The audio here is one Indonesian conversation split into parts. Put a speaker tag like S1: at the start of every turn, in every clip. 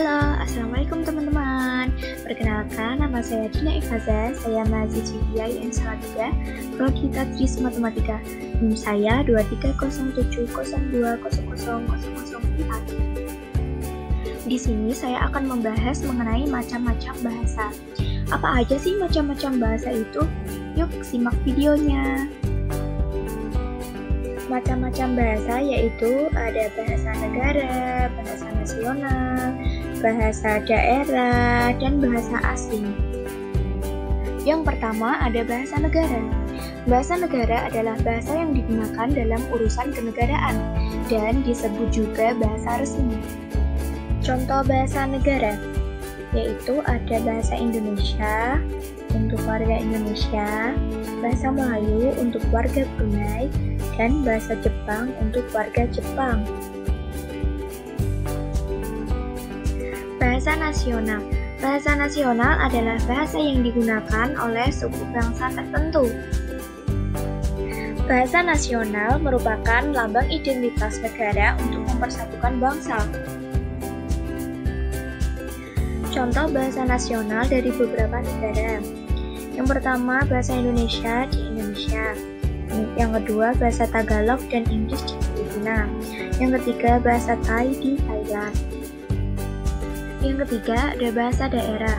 S1: Halo, Assalamualaikum teman-teman. Perkenalkan, nama saya Dina Ifaza. Saya mahasiswi IAIN Salatiga, Prodi Tadris Matematika. NIM saya 2307000004. Di sini saya akan membahas mengenai macam-macam bahasa. Apa aja sih macam-macam bahasa itu? Yuk simak videonya. Macam-macam bahasa yaitu ada bahasa negara, bahasa nasional, bahasa daerah, dan bahasa asing. Yang pertama ada bahasa negara. Bahasa negara adalah bahasa yang digunakan dalam urusan kenegaraan dan disebut juga bahasa resmi. Contoh bahasa negara yaitu ada bahasa Indonesia untuk warga Indonesia, bahasa Melayu untuk warga Brunei, dan bahasa Jepang untuk warga Jepang. Bahasa nasional. Bahasa nasional adalah bahasa yang digunakan oleh suku bangsa tertentu. Bahasa nasional merupakan lambang identitas negara untuk mempersatukan bangsa. Contoh bahasa nasional dari beberapa negara. Yang pertama, bahasa Indonesia di Indonesia. Yang kedua, bahasa Tagalog dan Inggris di Filipina. Yang ketiga, bahasa Thai di Thailand. Yang ketiga, ada bahasa daerah.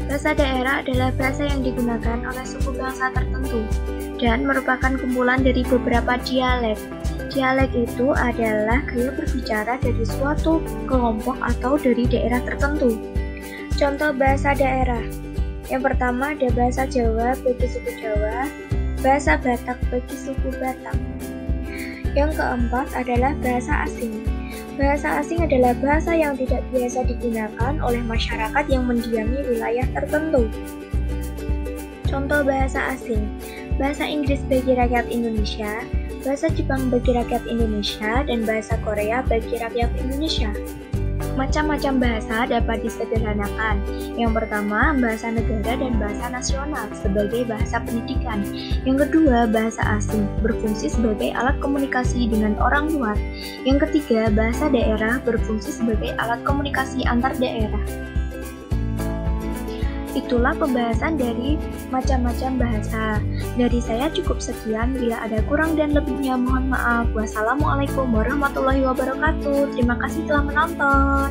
S1: Bahasa daerah adalah bahasa yang digunakan oleh suku bangsa tertentu dan merupakan kumpulan dari beberapa dialek. Dialek itu adalah gaya berbicara dari suatu kelompok atau dari daerah tertentu. Contoh bahasa daerah. Yang pertama ada bahasa Jawa bagi suku Jawa, bahasa Batak bagi suku Batak. Yang keempat adalah bahasa asing. Bahasa asing adalah bahasa yang tidak biasa digunakan oleh masyarakat yang mendiami wilayah tertentu. Contoh bahasa asing. Bahasa Inggris bagi rakyat Indonesia, bahasa Jepang bagi rakyat Indonesia, dan bahasa Korea bagi rakyat Indonesia. Macam-macam bahasa dapat disederhanakan. Yang pertama, bahasa negara dan bahasa nasional sebagai bahasa pendidikan. Yang kedua, bahasa asing berfungsi sebagai alat komunikasi dengan orang luar. Yang ketiga, bahasa daerah berfungsi sebagai alat komunikasi antar daerah. Itulah pembahasan dari macam-macam bahasa. Dari saya cukup sekian, bila ada kurang dan lebihnya mohon maaf. Wassalamualaikum warahmatullahi wabarakatuh. Terima kasih telah menonton.